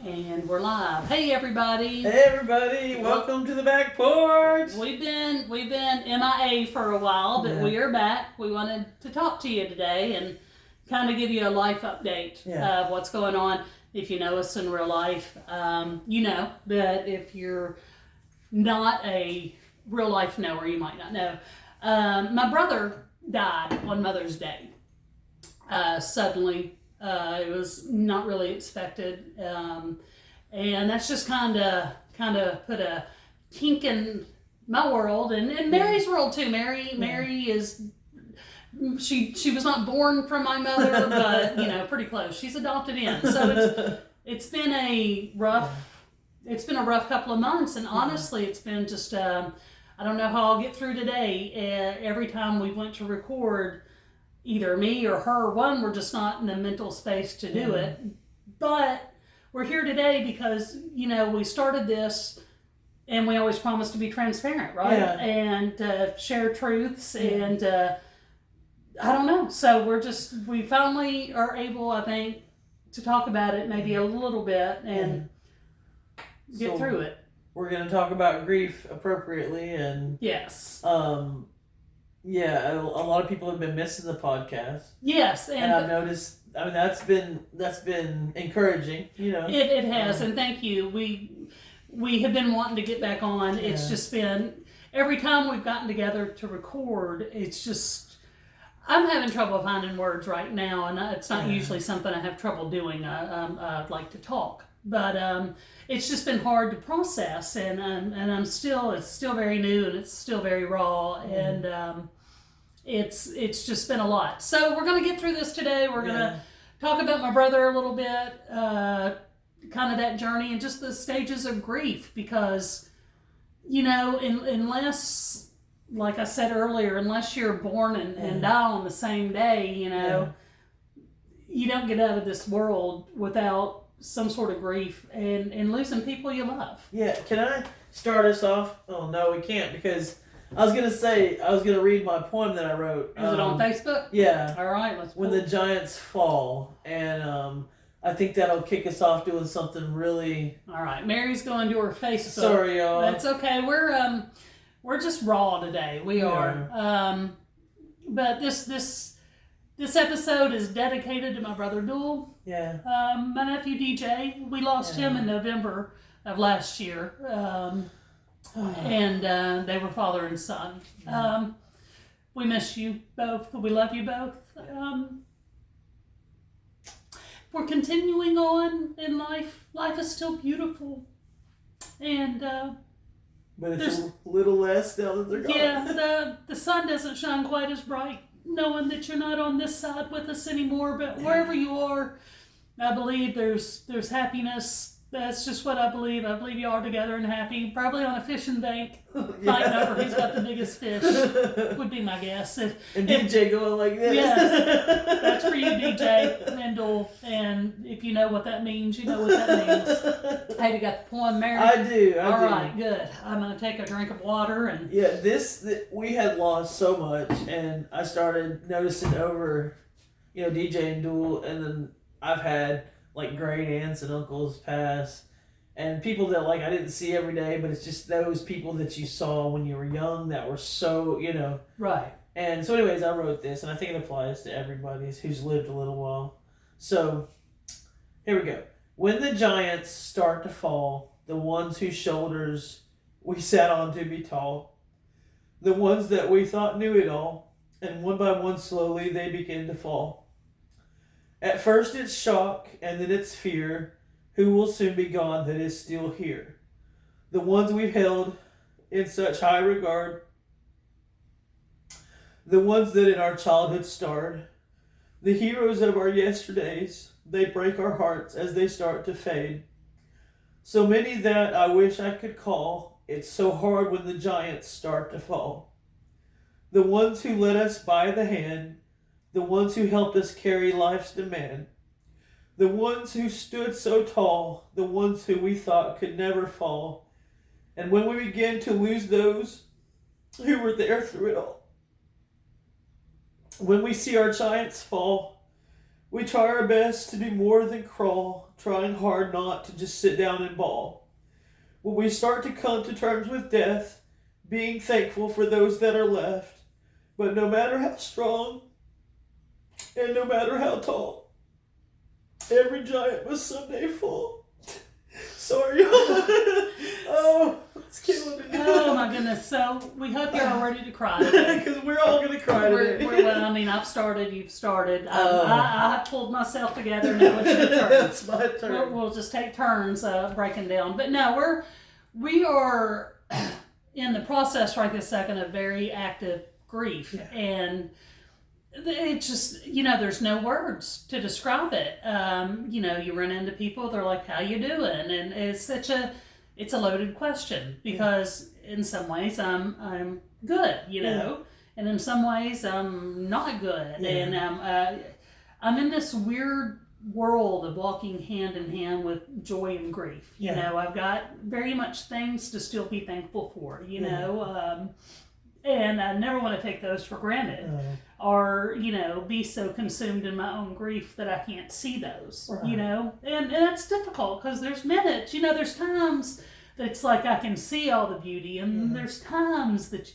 And we're live. Hey everybody. Hey everybody, welcome to the back porch. We've been MIA for a while, but we are back. We wanted to talk to you today and kind of give you a life update of what's going on. If you know us in real life, you know. But if you're not a real life knower, you might not know. My brother died on Mother's Day. Suddenly. It was not really expected, and that's just kind of put a kink in my world and Mary's world too. Mary is she was not born from my mother, but pretty close. She's adopted in, so it's been a rough couple of months, and honestly, it's been just I don't know how I'll get through today. Every time we went to record. Either me or her, we're just not in the mental space to do it. But we're here today because, we started this and we always promise to be transparent, right? Yeah. And share truths and I don't know. So we finally are able, I think, to talk about it maybe a little bit and get through it. We're going to talk about grief appropriately and... Yes. Yeah, a lot of people have been missing the podcast. Yes, and I've noticed. I mean, that's been encouraging. It has, and thank you. We have been wanting to get back on. Yeah. It's just been every time we've gotten together to record. It's just I'm having trouble finding words right now, and it's not usually something I have trouble doing. I like to talk, but it's just been hard to process, and it's still very new and it's still very raw, and it's just been a lot. So we're gonna get through this today. We're gonna talk about my brother a little bit, kind of that journey and just the stages of grief, because unless, like I said earlier, unless you're born and die on the same day, you don't get out of this world without some sort of grief and losing people you love. Yeah, can I start us off? Oh, no, we can't, because I was going to read my poem that I wrote. Is it on Facebook? Yeah. All right, let's When the Giants Fall. And I think that'll kick us off doing something really... All right, Mary's going to her Facebook. Sorry, y'all. That's okay. We're just raw today. We are. But this episode is dedicated to my brother Duel. Yeah. My nephew DJ. We lost him in November of last year. And they were father and son. We miss you both. We love you both. We're continuing on in life. Life is still beautiful. And but it's a little less now that they're gone. Yeah, the sun doesn't shine quite as bright, knowing that you're not on this side with us anymore. But wherever you are, I believe there's happiness. That's just what I believe. I believe you are together and happy. Probably on a fishing bank, fighting over who's got the biggest fish. Would be my guess. And DJ going like this. Yeah, that's for you, DJ Mendel. And if you know what that means, you know what that means. Hey, you got the poem, Mary? I do. All right, good. I'm gonna take a drink of water and. Yeah, we had lost so much, and I started noticing over, DJ and Duel, and then I've had. Like great aunts and uncles pass, and people that I didn't see every day, but it's just those people that you saw when you were young that were so, Right. And so anyways, I wrote this, and I think it applies to everybody who's lived a little while. So, here we go. When the giants start to fall, the ones whose shoulders we sat on to be tall, the ones that we thought knew it all, and one by one slowly they begin to fall. At first it's shock, and then it's fear. Who will soon be gone that is still here? The ones we've held in such high regard. The ones that in our childhood starred. The heroes of our yesterdays. They break our hearts as they start to fade. So many that I wish I could call. It's so hard when the giants start to fall. The ones who led us by the hand. The ones who helped us carry life's demand. The ones who stood so tall. The ones who we thought could never fall. And when we begin to lose those who were there through it all. When we see our giants fall, we try our best to do more than crawl. trying hard not to just sit down and bawl. When we start to come to terms with death, being thankful for those that are left, but no matter how strong and no matter how tall, every giant must someday fall. Sorry. Oh, it's killing me. Oh my goodness! So we hope you're all ready to cry today. Because we're all gonna cry today. Well, I mean, I've started. You've started. I pulled myself together. Now it's your turn. It's my turn. We'll just take turns breaking down. But no, we are in the process right this second of very active grief, and it's just, there's no words to describe it. You run into people, they're like, "How you doing?" And it's a loaded question, because in some ways I'm good, and in some ways I'm not good, and I'm in this weird world of walking hand in hand with joy and grief. I've got very much things to still be thankful for, and I never want to take those for granted, or be so consumed in my own grief that I can't see those, and that's difficult, because there's minutes, there's times that it's like I can see all the beauty, and there's times that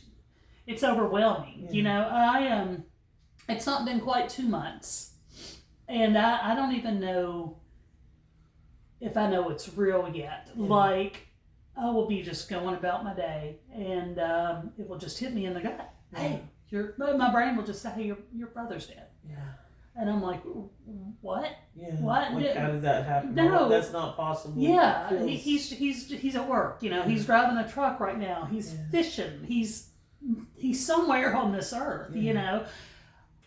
it's overwhelming. It's not been quite 2 months, and I don't even know if I know it's real yet. Like, I will be just going about my day, and it will just hit me in the gut. Hey, my brain will just say, "Hey, your brother's dead." Yeah. And I'm like, "What? Yeah. What? Like, how did that happen? No, that's not possible." Yeah, he's at work. He's driving a truck right now. He's fishing. He's somewhere on this earth.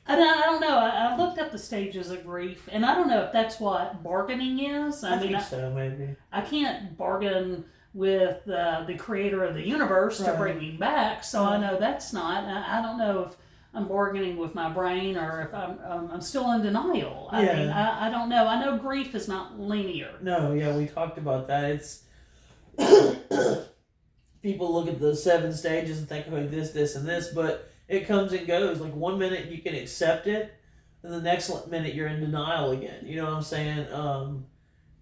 And I don't know. I looked up the stages of grief, and I don't know if that's what bargaining is. I think so, maybe. I can't bargain with the creator of the universe to bring me back, so I know that's not. I don't know if I'm bargaining with my brain, or if I'm still in denial. I mean, I don't know. I know grief is not linear. No, we talked about that. It's people look at the 7 stages and think, "Okay, this, and this," but it comes and goes. Like, 1 minute you can accept it, and the next minute you're in denial again. You know what I'm saying?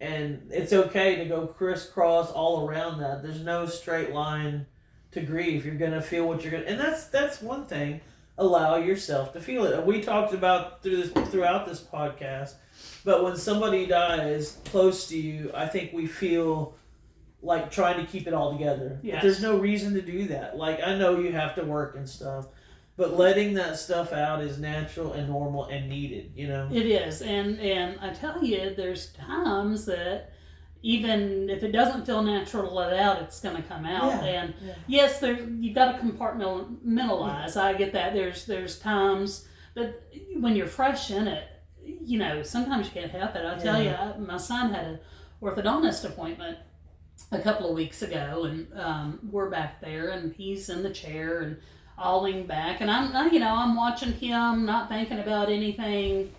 And it's okay to go crisscross all around that. There's no straight line to grief. You're gonna feel what you're gonna, and that's one thing. Allow yourself to feel it. We talked about throughout this podcast, but when somebody dies close to you, I think we feel like trying to keep it all together. Yes. But there's no reason to do that. Like, I know you have to work and stuff, but letting that stuff out is natural and normal and needed, It is, and I tell you, there's times that even if it doesn't feel natural to let out, it's going to come out. Yes, you've got to compartmentalize. I get that. There's times, but when you're fresh in it, sometimes you can't help it. I'll tell you, my son had an orthodontist appointment a couple of weeks ago, and we're back there, and he's in the chair, and I'll lean back, and I'm watching him, not thinking about anything,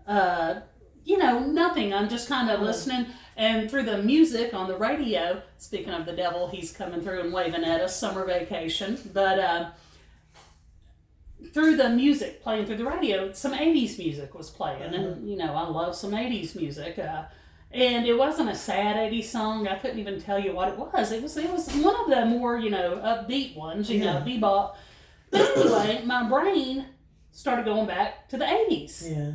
nothing. I'm just kind of listening, and through the music on the radio, speaking of the devil, he's coming through and waving at us, summer vacation, but through the music playing through the radio, some 80s music was playing, and I love some 80s music, and it wasn't a sad 80s song. I couldn't even tell you what it was. It was one of the more, upbeat ones, bebop. But anyway, my brain started going back to the 80s. Yeah.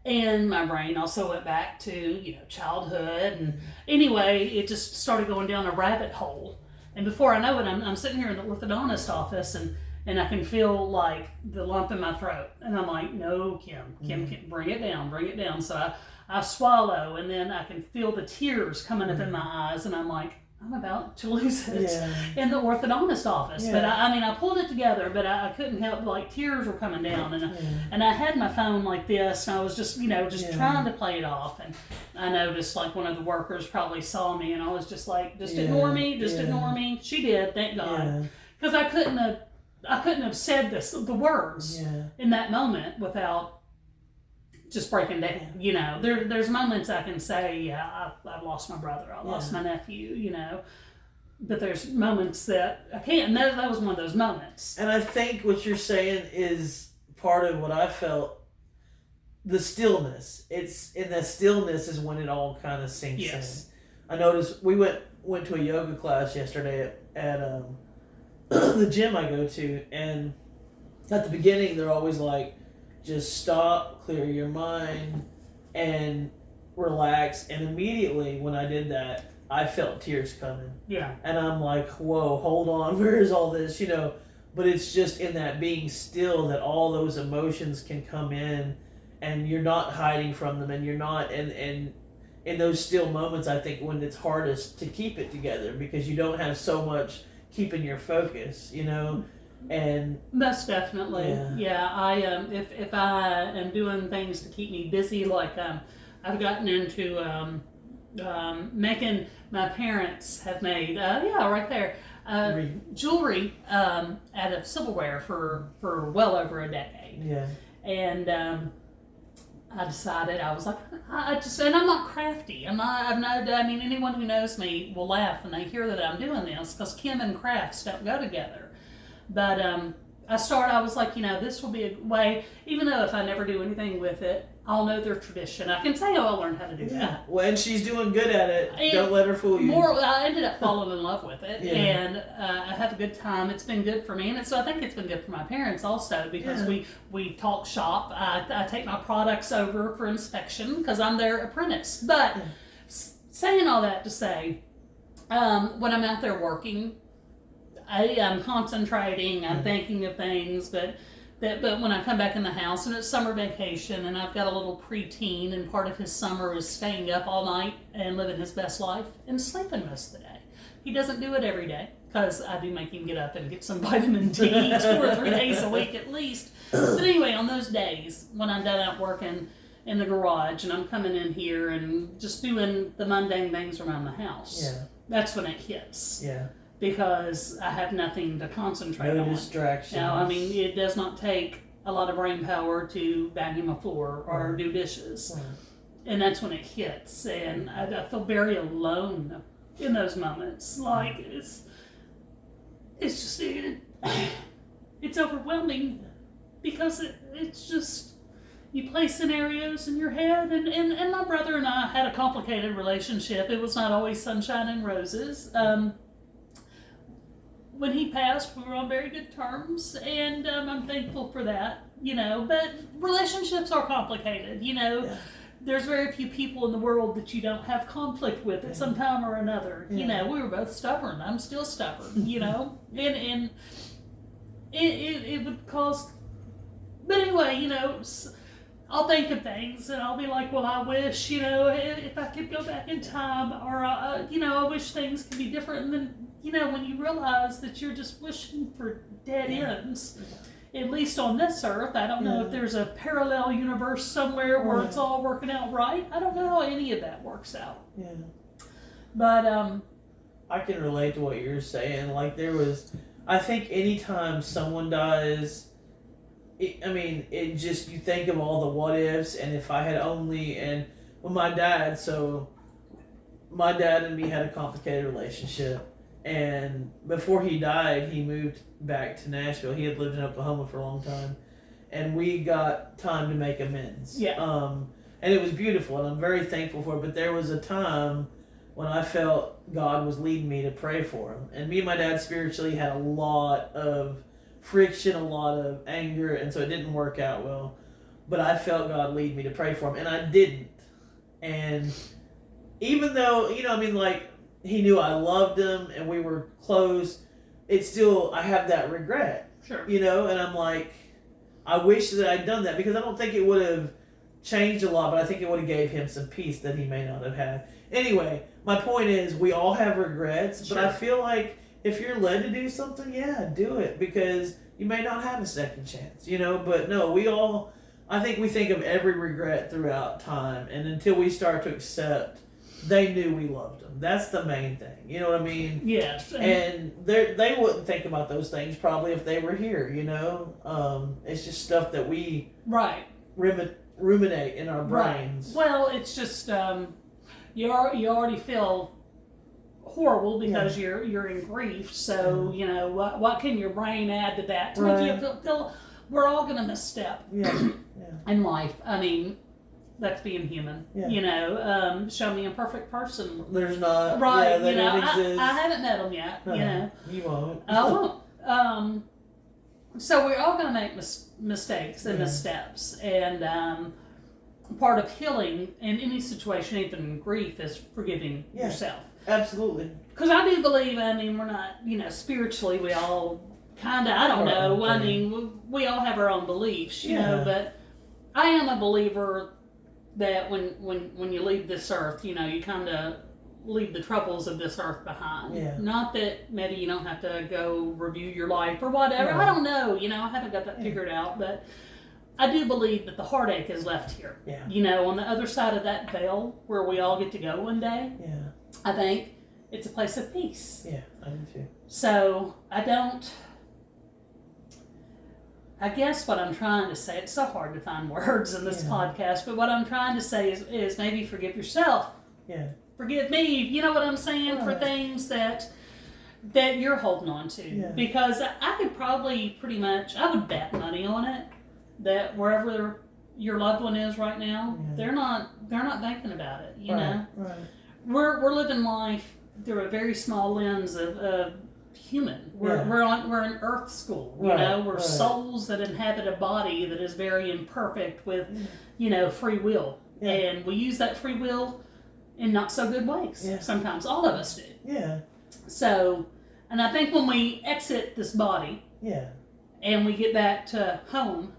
And my brain also went back to, childhood. And anyway, it just started going down a rabbit hole. And before I know it, I'm sitting here in the orthodontist office, and I can feel like the lump in my throat. And I'm like, "No, Kim, bring it down. So I swallow, and then I can feel the tears coming up in my eyes, and I'm like, I'm about to lose it in the orthodontist office. But I pulled it together, but I couldn't help, like, tears were coming down, and I had my phone like this, and I was just, trying to play it off, and I noticed, like, one of the workers probably saw me, and I was just like, ignore me. She did, thank God, because I couldn't have said the words in that moment without just breaking down. There's moments I can say, I've lost my brother, I lost my nephew, but there's moments that I can't, and that was one of those moments. And I think what you're saying is part of what I felt the stillness. It's in the stillness is when it all kind of sinks Yes. in. I noticed we went to a yoga class yesterday at the gym I go to, and at the beginning they're always like, just stop, clear your mind, and relax. And immediately when I did that, I felt tears coming. Yeah. And I'm like, whoa, hold on, where is all this, you know? But it's just in that being still that all those emotions can come in, and you're not hiding from them, and you're not, and in those still moments, I think when it's hardest to keep it together, because you don't have so much keeping your focus, you know? And Most definitely. Yeah. I if I am doing things to keep me busy, like I've gotten into making. My parents have made right there jewelry out of silverware for well over a decade. yeah, And I decided, I was like, I just, and I'm not crafty. I'm not, I mean, anyone who knows me will laugh when they hear that I'm doing this, because Kim and crafts don't go together. But I was like, this will be a way, even though if I never do anything with it, I'll know their tradition. I can say, I learned how to do that. Well, and she's doing good at it. And Don't let her fool you. I ended up falling in love with it, Yeah. and I have a good time. It's been good for me, and so I think it's been good for my parents also, because we talk shop. I take my products over for inspection because I'm their apprentice. But saying all that to say, when I'm out there working, I am concentrating. I'm thinking of things, but when I come back in the house and it's summer vacation and I've got a little preteen, and part of his summer is staying up all night and living his best life and sleeping most of the day. He doesn't do it every day, because I do make him get up and get some vitamin D 2 or 3 days a week at least. But anyway, on those days when I'm done out working in the garage and I'm coming in here and just doing the mundane things around the house, that's when it hits. Yeah. Because I have nothing to concentrate on. No distractions. Now, I mean, it does not take a lot of brain power to vacuum a floor or do dishes. Right. And that's when it hits. And I feel very alone in those moments. Like, it's just, it's overwhelming, because it's just, you play scenarios in your head. And my brother and I had a complicated relationship. It was not always sunshine and roses. When he passed, we were on very good terms, and I'm thankful for that, but relationships are complicated, There's very few people in the world that you don't have conflict with at some time or another. We were both stubborn. I'm still stubborn, and it would cause, but anyway, I'll think of things and I'll be like, well, I wish, if I could go back in time, or, I wish things could be different. And then, when you realize that you're just wishing for dead ends, at least on this earth. I don't know if there's a parallel universe somewhere where it's all working out right. I don't know how any of that works out. Yeah. But, I can relate to what you're saying. Like, I think anytime someone dies, it just, you think of all the what ifs, and if I had only, and well, my dad and me had a complicated relationship, and before he died, he moved back to Nashville. He had lived in Oklahoma for a long time, and we got time to make amends. Yeah. And it was beautiful, and I'm very thankful for it, but there was a time when I felt God was leading me to pray for him, and me and my dad spiritually had a lot of friction, a lot of anger, and so it didn't work out well. But I felt God lead me to pray for him, and I didn't. And even though, he knew I loved him and we were close, it's still, I have that regret. Sure. And I'm like, I wish that I'd done that, because I don't think it would have changed a lot, but I think it would have gave him some peace that he may not have had. Anyway, my point is, we all have regrets, but I feel like if you're led to do something, do it, because you may not have a second chance, but no, I think we think of every regret throughout time, and until we start to accept they knew we loved them. That's the main thing. You know what I mean? Yes. And they wouldn't think about those things probably if they were here, It's just stuff that we ruminate in our brains. Right. Well, it's just, you already feel horrible because you're in grief. So, what can your brain add to that to make you feel we're all going to misstep. Yeah. in life. I mean, that's being human. Yeah. You know, show me a perfect person. There's not. Right. Yeah, they you know, don't exist. I haven't met them yet. No, You know, you won't. I won't. So we're all going to make mistakes and missteps, and part of healing in any situation, even in grief, is forgiving yourself. Absolutely. Because I do believe, I mean, we're not, you know, spiritually, we all kind of, I don't know, I mean, we all have our own beliefs, you know, but I am a believer that when you leave this earth, you know, you kind of leave the troubles of this earth behind. Yeah. Not that maybe you don't have to go review your life or whatever. No. I don't know, you know, I haven't got that figured out, but I do believe that the heartache is left here. Yeah. You know, on the other side of that veil where we all get to go one day, I think it's a place of peace. Yeah, I do too. So I guess what I'm trying to say, it's so hard to find words in this podcast, but what I'm trying to say is maybe forgive yourself. Yeah. Forgive me, you know what I'm saying, for things that you're holding on to. Yeah. Because I could probably pretty much, I would bet money on it that wherever your loved one is right now, they're not thinking about it, you know? Right. We're living life through a very small lens of human. We're in Earth school, you know. We're souls that inhabit a body that is very imperfect with, you know, free will, and we use that free will in not so good ways. Yeah. Sometimes all of us do. Yeah. So, and I think when we exit this body, and we get back to home,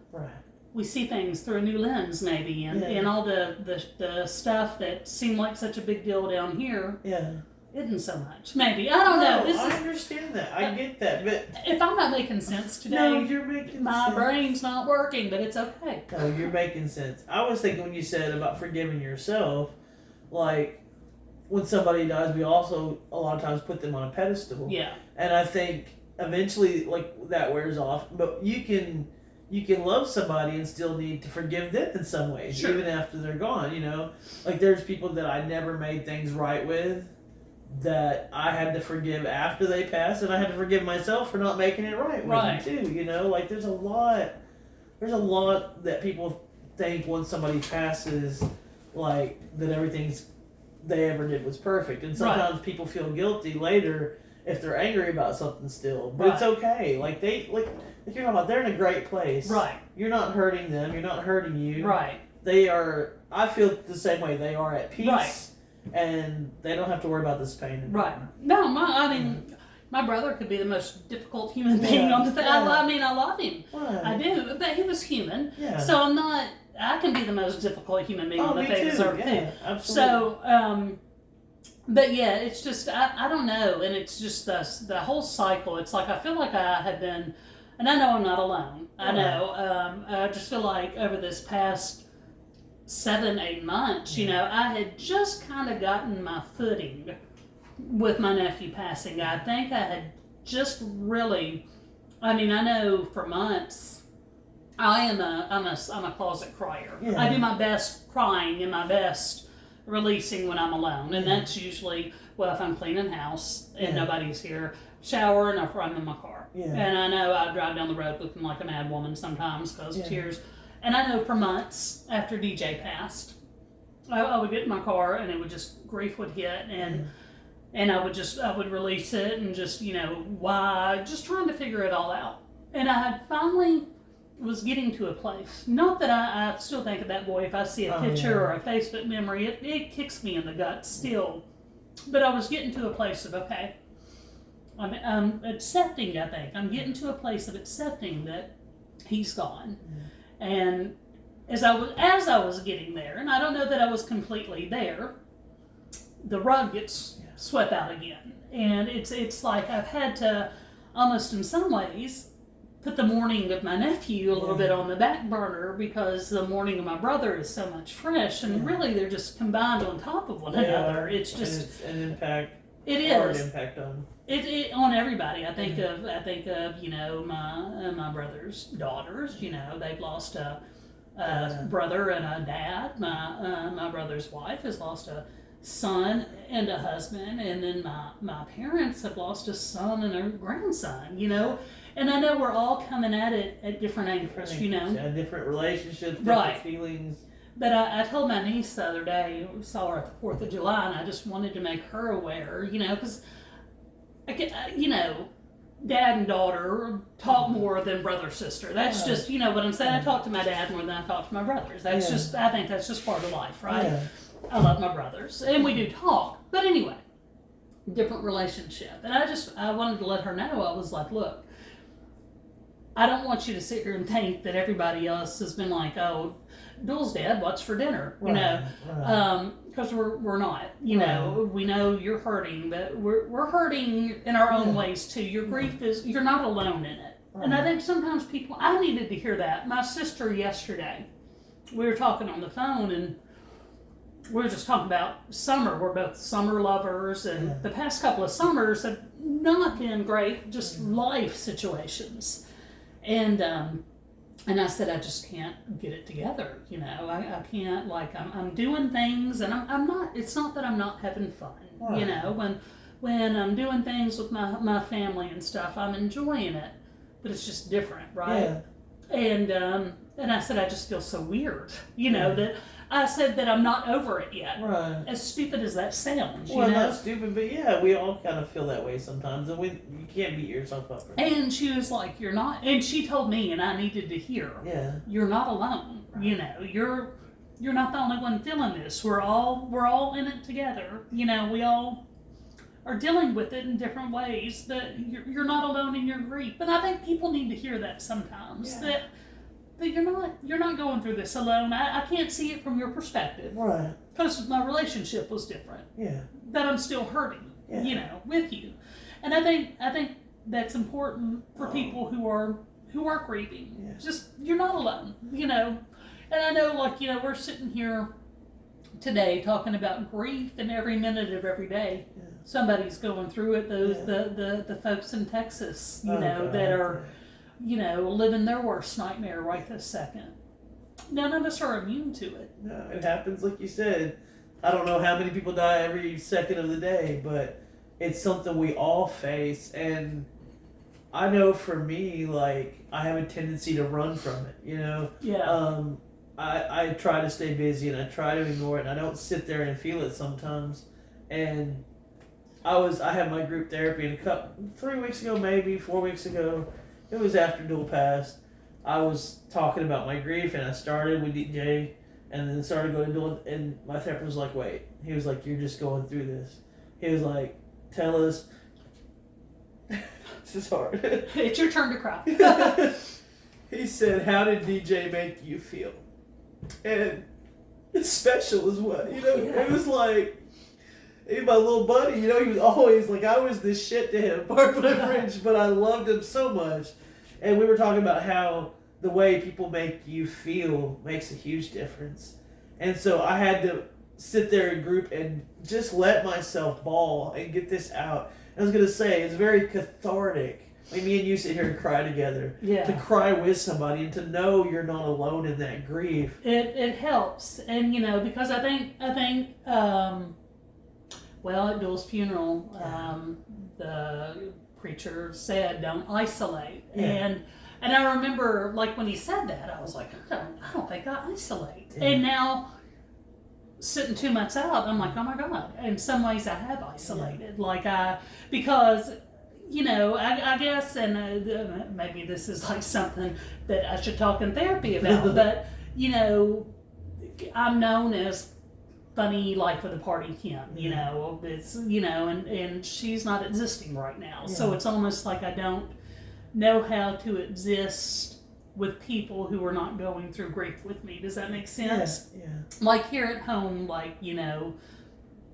we see things through a new lens, maybe, and all the stuff that seemed like such a big deal down here. Isn't so much. Maybe. I don't know. I understand that. I get that. But if I'm not making sense today, no, you're making my sense. brain's not working, but it's okay. No, you're making sense. I was thinking when you said about forgiving yourself, like when somebody dies, we also a lot of times put them on a pedestal. Yeah. And I think eventually, like, that wears off. But you can love somebody and still need to forgive them in some ways, even after they're gone. You know, like there's people that I never made things right with, that I had to forgive after they passed, and I had to forgive myself for not making it right with them too. You know, like there's a lot that people think when somebody passes, like that everything's they ever did was perfect, and sometimes people feel guilty later if they're angry about something still. But it's okay. Like you're talking about, they're in a great place. Right. You're not hurting them. You're not hurting you. Right. They are. I feel the same way. They are at peace. Right. And they don't have to worry about this pain anymore. Right. No, I mean, my brother could be the most difficult human being on the face. I mean, I love him. Right. I do, but he was human. Yeah. So I can be the most difficult human being on the face of the earth too. Absolutely. So, but yeah, it's just, I don't know. And it's just the whole cycle. It's like, I feel like I have been, and I know I'm not alone. I know. I just feel like over this past 7-8 months, you know, I had just kind of gotten my footing with my nephew passing. I think I had just really, I mean, I know for months, I'm a closet crier. Yeah. I do my best crying and my best releasing when I'm alone, and that's usually, well, if I'm cleaning house and nobody's here, showering, or if I'm in my car. Yeah. And I know I drive down the road looking like a mad woman sometimes because of tears. And I know for months after DJ passed, I would get in my car and it would just, grief would hit, and I would release it and just, you know, why, just trying to figure it all out. And I had finally was getting to a place, not that I still think of that boy, if I see a picture or a Facebook memory, it kicks me in the gut still. But I was getting to a place of, okay, I'm accepting, I think. I'm getting to a place of accepting that he's gone. And as I was getting there, and I don't know that I was completely there, the rug gets swept out again. And it's like I've had to, almost in some ways, put the mourning of my nephew a little bit on the back burner, because the mourning of my brother is so much fresh, and really they're just combined on top of one another. It's just, and it's an impact. It is hard impact on it on everybody. I think of you know, my brother's daughters. You know, they've lost a brother and a dad. My brother's wife has lost a son and a husband, and then my parents have lost a son and a grandson. You know, And I know we're all coming at it at different angles, you know. Yeah, different relationships, different Right. feelings. But I told my niece the other day, we saw her at the 4th of July, and I just wanted to make her aware, you know, because, you know, dad and daughter talk more than brother sister. That's just, you know what I'm saying. I talk to my dad more than I talk to my brothers. That's just, I think that's just part of life, right? Yeah. I love my brothers, and we do talk. But anyway, different relationship. And I wanted to let her know. I was like, look, I don't want you to sit here and think that everybody else has been like, oh, Duel's dad, what's for dinner? You know, because we're not. You know, we know you're hurting, but we're hurting in our own ways too. Your grief is, you're not alone in it. And I think sometimes people, I needed to hear that. My sister yesterday, we were talking on the phone, and we were just talking about summer. We're both summer lovers, and the past couple of summers have not been great, just life situations. And I said, I just can't get it together. You know, I can't, like, I'm doing things, and I'm not, it's not that I'm not having fun. You know, when I'm doing things with my family and stuff, I'm enjoying it, but it's just different, right? And I said, I just feel so weird, you know, that I said that I'm not over it yet. Right. As stupid as that sounds, Well, you know? not stupid, but yeah, we all kind of feel that way sometimes, and you can't beat yourself up for that. And she was like, you're not, and she told me, and I needed to hear, you're not alone. You know, you're not the only one feeling this. We're all in it together. You know, we all are dealing with it in different ways, but you're not alone in your grief. And I think people need to hear that sometimes, that you're not going through this alone. I can't see it from your perspective. Right. Because my relationship was different. Yeah. That I'm still hurting, you know, with you. And I think that's important for people who are grieving. Yeah. Just, you're not alone, you know. And I know, like, you know, we're sitting here today talking about grief, and every minute of every day somebody's going through it. The folks in Texas, you know, that are, you know, living their worst nightmare right this second. None of us are immune to it. No, it happens, like you said. I don't know how many people die every second of the day, but it's something we all face. And I know for me, like, I have a tendency to run from it, you know? Yeah. I try to stay busy, and I try to ignore it, and I don't sit there and feel it sometimes. And I had my group therapy, and 3 weeks ago, maybe 4 weeks ago, it was after Duel passed. I was talking about my grief, and I started with DJ, and then started going to Duel, and my therapist was like, wait. He was like, you're just going through this. He was like, tell us. This is hard. It's your turn to cry. He said, how did DJ make you feel? And it's special as well. You know, it was like, my little buddy, you know, he was always like, I was this shit to him, pardon my French, but I loved him so much. And we were talking about how the way people make you feel makes a huge difference. And so I had to sit there in group and just let myself bawl and get this out. I was going to say, it's very cathartic. Like, me and you sit here and cry together. Yeah. To cry with somebody and to know you're not alone in that grief. It helps. And, you know, because I think well, at Duel's funeral, the preacher said, don't isolate. Yeah. And I remember, like, when he said that, I was like, I don't think I isolate. Yeah. And now, sitting 2 months out, I'm like, oh my God. In some ways I have isolated. Yeah. Like, because, you know, I guess, and maybe this is like something that I should talk in therapy about, but, you know, I'm known as funny life of the party Kim, you know, it's, you know, and she's not existing right now. Yeah. So it's almost like I don't know how to exist with people who are not going through grief with me. Does that make sense? Yeah. Like here at home, like, you know,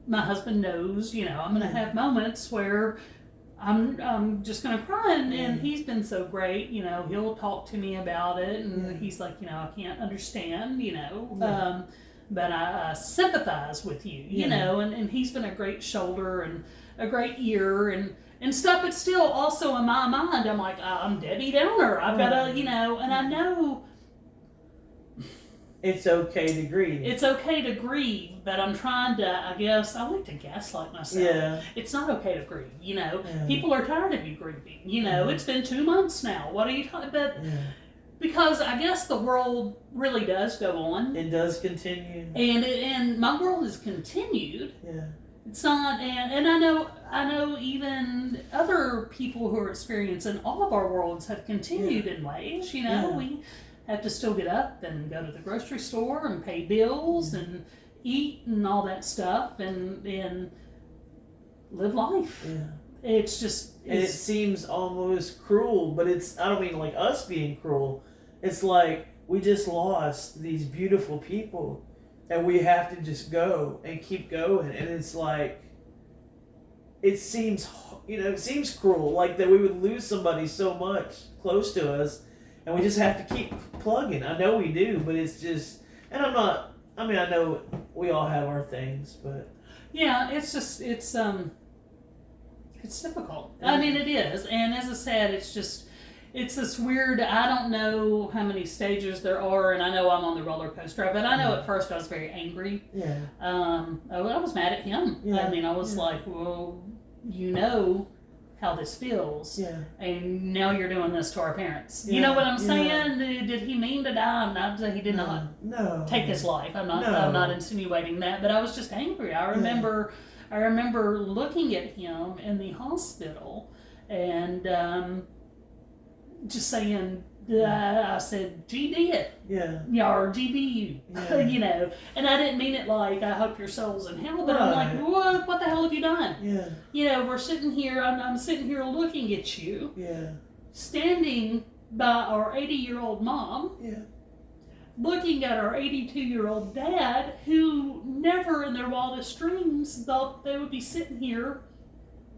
my husband knows, you know, I'm going to have moments where I'm just going to cry, and he's been so great, you know, he'll talk to me about it, and he's like, you know, I can't understand, you know, but I sympathize with you, you know, and he's been a great shoulder and a great ear and stuff, but still also in my mind, I'm like, I'm Debbie Downer. I've got to, you know, and I know It's okay to grieve. It's okay to grieve, but I'm trying to, I guess, I like to gaslight myself. Yeah. It's not okay to grieve, you know. Yeah. People are tired of you grieving, you know. It's been 2 months now. What are you talking about? Yeah. Because I guess the world really does go on. It does continue. And my world has continued. Yeah. It's not, and I know even other people who are experiencing all of our worlds have continued in ways, you know. Yeah. We have to still get up and go to the grocery store and pay bills and eat and all that stuff and live life. Yeah. It's just, And it seems almost cruel, but I don't mean like us being cruel. It's like we just lost these beautiful people and we have to just go and keep going. And it's like, it seems cruel, like that we would lose somebody so much close to us and we just have to keep plugging. I know we do, but it's just, and I know we all have our things, but. Yeah, it's difficult. I mean, it is. And as I said, it's this weird, I don't know how many stages there are, and I know I'm on the roller coaster, but I know at first I was very angry. Yeah. I was mad at him. Yeah. I mean, I was like, well, you know how this feels. Yeah. And now you're doing this to our parents. Yeah. You know what I'm Yeah. saying? Did he mean to die? He did not take his life. I'm not insinuating that, but I was just angry. I remember looking at him in the hospital and just saying, I said, GD it. Yeah. Or GBU. Yeah. You know. And I didn't mean it like, I hope your soul's in hell, but I'm like, what the hell have you done? Yeah. You know, we're sitting here, I'm sitting here looking at you, Yeah. standing by our 80-year-old mom, Yeah. looking at our 82-year-old dad, who never in their wildest dreams thought they would be sitting here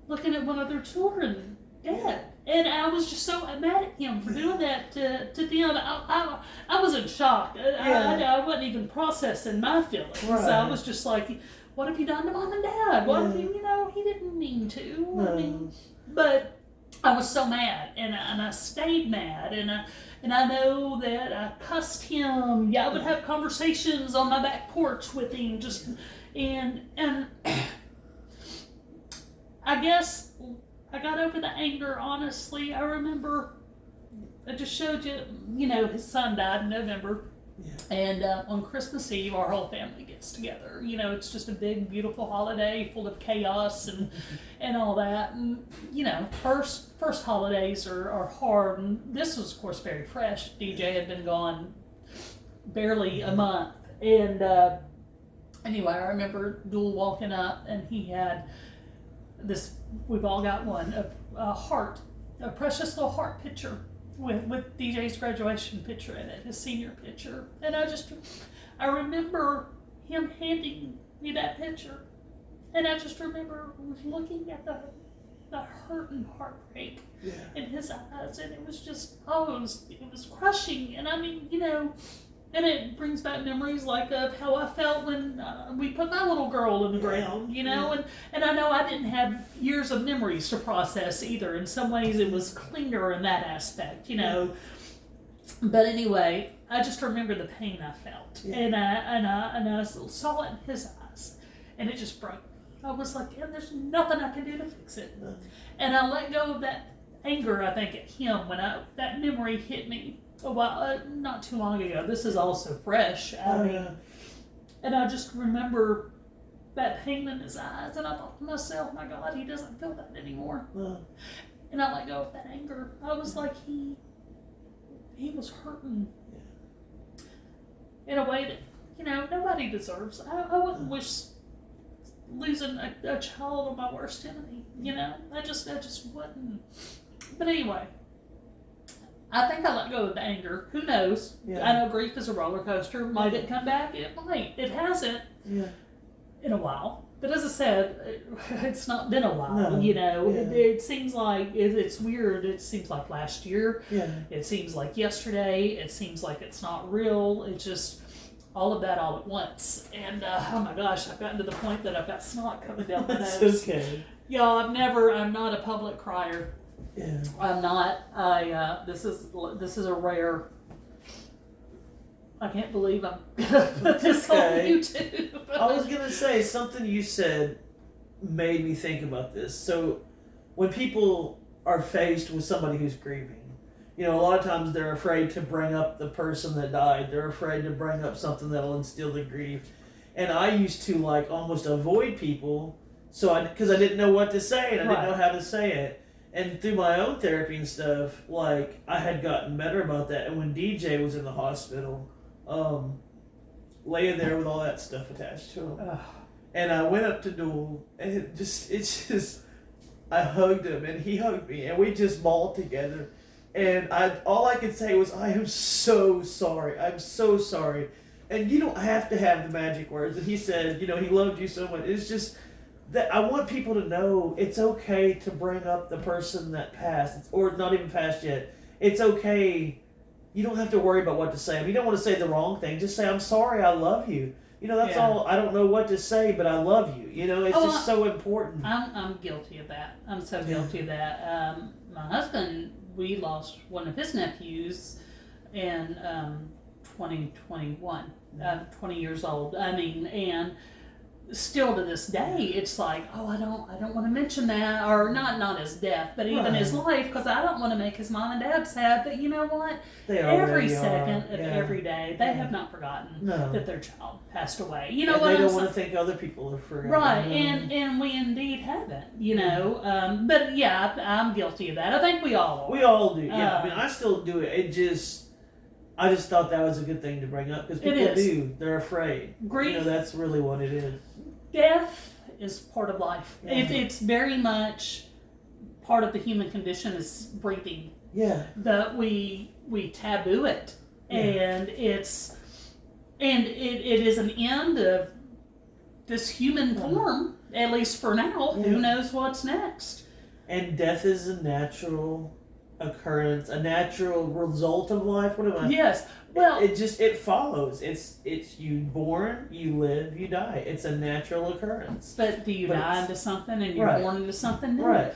looking at one of their children dead. And I was just so mad at him for doing that to them. I was in shock. I wasn't even processing my feelings. Right. I was just like, what have you done to mom and dad? What have you, he didn't mean to. No. I mean, but I was so mad, and I stayed mad, and I know that I cussed him. Yeah, I would have conversations on my back porch with him, and I guess I got over the anger, honestly. I remember, I just showed you, his son died in November. Yeah. And on Christmas Eve, our whole family gets together. It's just a big, beautiful holiday full of chaos and all that. And, first holidays are hard. And this was, of course, very fresh. DJ had been gone barely a month. And anyway, I remember Duel walking up, and he had this, we've all got one, a heart, a precious little heart picture with DJ's graduation picture in it, his senior picture. And I remember him handing me that picture, and I just remember looking at the hurt and heartbreak in his eyes, and it was just, it was crushing. And I mean, and it brings back memories like of how I felt when we put my little girl in the ground, and I know I didn't have years of memories to process either. In some ways it was cleaner in that aspect, But anyway, I just remember the pain I felt, and I saw it in his eyes, and it just broke. I was like, there's nothing I can do to fix it. And I let go of that anger, I think, at him when that memory hit me. Not too long ago. This is also fresh. I mean, and I just remember that pain in his eyes, and I thought to myself, my God, he doesn't feel that anymore. And I let go of that anger. I was like, he was hurting in a way that, nobody deserves. I wouldn't wish losing a child of my worst enemy, I just wouldn't. But anyway, I think I let go of the anger. Who knows? I know grief is a roller coaster. Might it come back? It might. It hasn't in a while. But as I said, it's not been a while. It seems like it's weird. It seems like last year. It seems like yesterday. It seems like it's not real. It's just all of that all at once. And oh my gosh, I've gotten to the point that I've got snot coming down my nose. That's okay. Y'all, I'm not a public crier. Yeah. I'm not. This is a rare I can't believe I'm gonna put this on Okay. YouTube. I was gonna say something you said made me think about this. So, when people are faced with somebody who's grieving, a lot of times they're afraid to bring up the person that died. They're afraid to bring up something that'll instill the grief. And I used to like almost avoid people, because I didn't know what to say and I didn't know how to say it. And through my own therapy and stuff, like I had gotten better about that. And when DJ was in the hospital, laying there with all that stuff attached to him. And I went up to Newell, and I hugged him, and he hugged me, and we just bawled together. And all I could say was, I am so sorry. I'm so sorry. And you don't have to have the magic words. And he said, he loved you so much. It's just that I want people to know it's okay to bring up the person that passed, or not even passed yet. It's okay. You don't have to worry about what to say. If you don't want to say the wrong thing, just say, I'm sorry, I love you. That's all. I don't know what to say, but I love you. It's just so important. I'm guilty of that. I'm so guilty of that. My husband, we lost one of his nephews in 2021, 20 years old. And still to this day, it's like, I don't want to mention that, or not his death, but even his life, because I don't want to make his mom and dad sad. But you know what? They every already second are. of every day, they have not forgotten that their child passed away. You know and what? They don't want to think other people have forgotten. Right, and we indeed haven't. But yeah, I'm guilty of that. I think we all are. We all do. Yeah, I still do it. I just thought that was a good thing to bring up because people do. They're afraid. Grief. That's really what it is. Death is part of life. Yeah. It's very much part of the human condition is breathing. Yeah. That we taboo it, and it is an end of this human form, at least for now. Yeah. Who knows what's next? And death is a natural occurrence, a natural result of life. What am I? Yes. Well, it follows. It's you born, you live, you die. It's a natural occurrence. But do you die into something and you're born into something new? Right.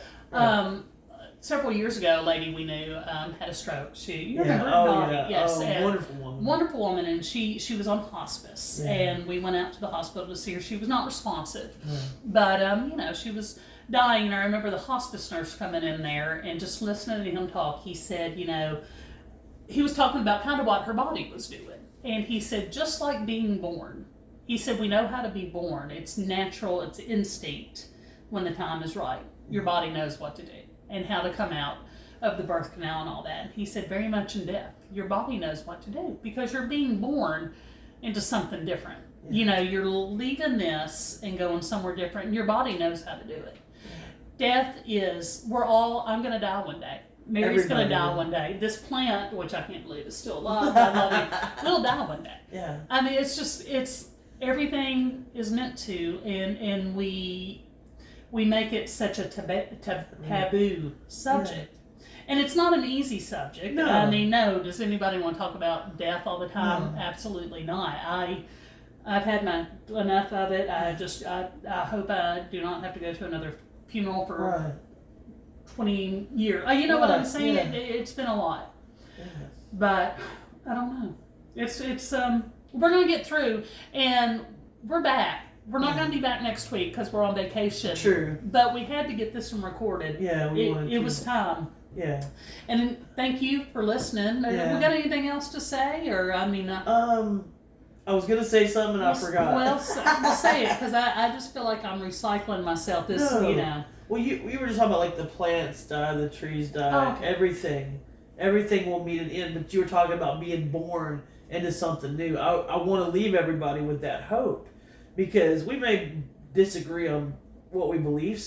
Several years ago, a lady we knew had a stroke. You remember Dottie? Yes. Wonderful woman. Wonderful woman, and she was on hospice, Yeah. and we went out to the hospital to see her. She was not responsive, but she was dying. And I remember the hospice nurse coming in there and just listening to him talk. He said, he was talking about kind of what her body was doing, and he said, just like being born. He said, we know how to be born. It's natural. It's instinct. When the time is right, your body knows what to do and how to come out of the birth canal and all that. And he said, very much in death, your body knows what to do because you're being born into something different. Yeah. You're leaving this and going somewhere different, and your body knows how to do it. Death is, I'm going to die one day. Mary's going to die one day. This plant, which I can't believe is still alive, I love it, will die one day. Yeah. I mean, it's everything is meant to, and we make it such a taboo subject. Yeah. And it's not an easy subject. No. I mean, no. Does anybody want to talk about death all the time? No. Absolutely not. I've had enough of it. I hope I do not have to go to another funeral for 20 years. You know what I'm saying? Yeah. It's been a lot. Yeah. But I don't know. It's we're gonna get through, and we're back. We're not going to be back next week because we're on vacation. True. But we had to get this one recorded. Yeah, it was time. Yeah. And thank you for listening. Yeah. We got anything else to say, or I mean? I was gonna say something and I forgot. Well, we'll say it because I just feel like I'm recycling myself. Well, we were just talking about like the plants die, the trees die, everything will meet an end. But you were talking about being born into something new. I want to leave everybody with that hope. Because we may disagree on what we believe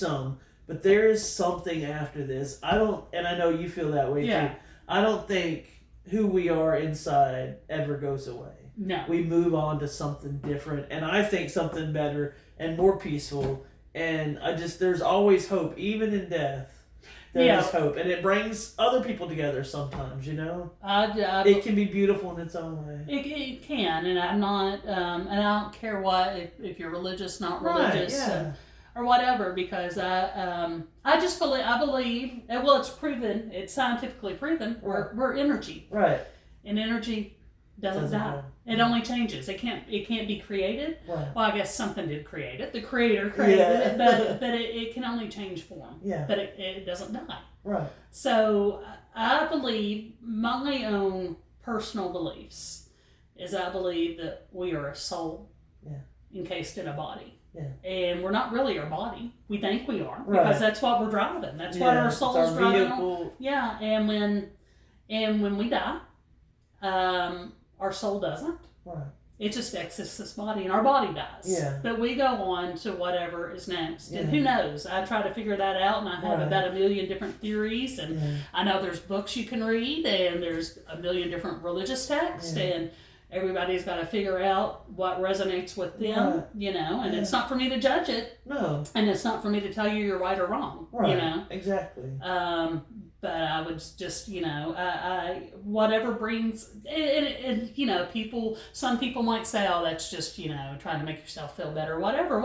but there is something after this. And I know you feel that way too. I don't think who we are inside ever goes away. No. We move on to something different, and I think something better and more peaceful. And there's always hope, even in death. There's hope, and it brings other people together sometimes, it can be beautiful in its own way. It can, and I'm not, and I don't care what, if you're religious, not religious, or whatever, because I just believe, well, it's proven, it's scientifically proven, we're energy. Right. And energy doesn't die. It only changes. It can't be created. Right. Well, I guess something did create it. The creator created it, but it can only change form. Yeah. But it doesn't die. Right. So I believe my own personal beliefs is I believe that we are a soul encased in a body. Yeah. And we're not really our body. We think we are Right. because that's what we're driving. That's what our soul's driving on. Yeah, and when we die, our soul doesn't. Right. It just exits this body, and our body dies. Yeah. But we go on to whatever is next. Yeah. And who knows? I try to figure that out, and I have Right. about 1 million different theories. And Yeah. I know there's books you can read, and there's 1 million different religious texts, Yeah. and everybody's got to figure out what resonates with them, Right. you know. And Yeah. it's not for me to judge it, No. and it's not for me to tell you you're right or wrong, Right. you know. Exactly. But I would just, you know, I whatever brings, and you know, some people might say, oh, that's just, you know, trying to make yourself feel better, whatever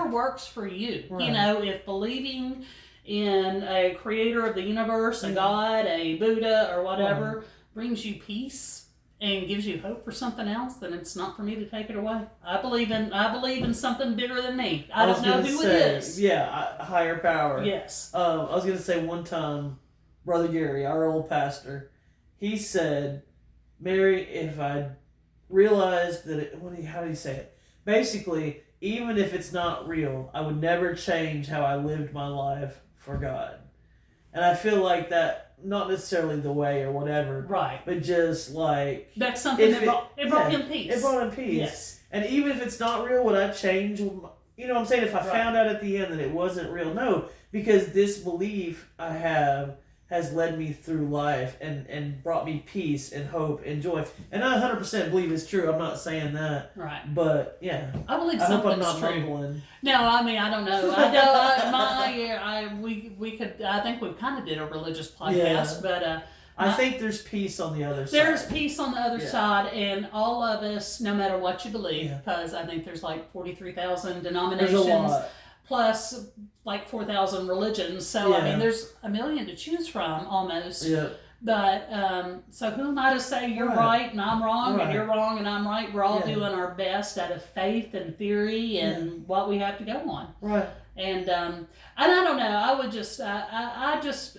works for you. Right. You know, if believing in a creator of the universe, a God, a Buddha, or whatever brings you peace and gives you hope for something else, then it's not for me to take it away. I believe in something bigger than me. I don't know who it is. Yeah, higher power. Yes. I was gonna say one time, Brother Gary, our old pastor, he said, "Mary, if I realized that how did he say it? Basically, even if it's not real, I would never change how I lived my life for God." And I feel like that, not necessarily the way or whatever, Right. but just like That's something that brought him peace. It brought him peace. Yes. And even if it's not real, would I change? You know what I'm saying? If I found out at the end that it wasn't real, no, because this belief I have has led me through life and brought me peace and hope and joy. And I 100% believe it's true. I'm not saying that. Right. But yeah. I believe I hope I'm something's not true. mumbling. No, I mean, I don't know. I think we kind of did a religious podcast, but I think there's peace on the other side. there's peace on the other side, and all of us, no matter what you believe, Yeah. because I think there's like 43,000 There's denominations, a lot. plus like 4,000 religions. So I Yeah. mean, there's 1 million to choose from almost. Yeah. But so who am I to say you're right and I'm wrong, Right. and you're wrong and I'm right? We're all Yeah. doing our best out of faith and theory and what we have to go on. Right. And I don't know. I would just I just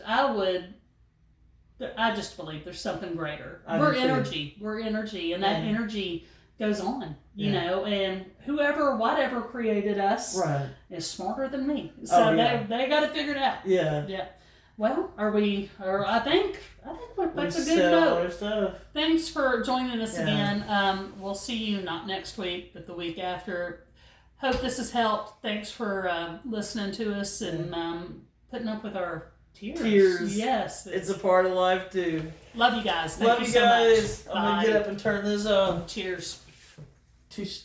believe there's something greater. We're energy, and that energy goes on. You know, and whatever created us is smarter than me. So they got to figure it out. Yeah. Yeah. Well, I think that's a good sell note. our stuff. Thanks for joining us again. We'll see you not next week, but the week after. Hope this has helped. Thanks for listening to us and putting up with our tears. Yes. It's a part of life too. Love you guys. Thank Love you you so guys. much. I'm going to get up and turn this on. Cheers. Cheers.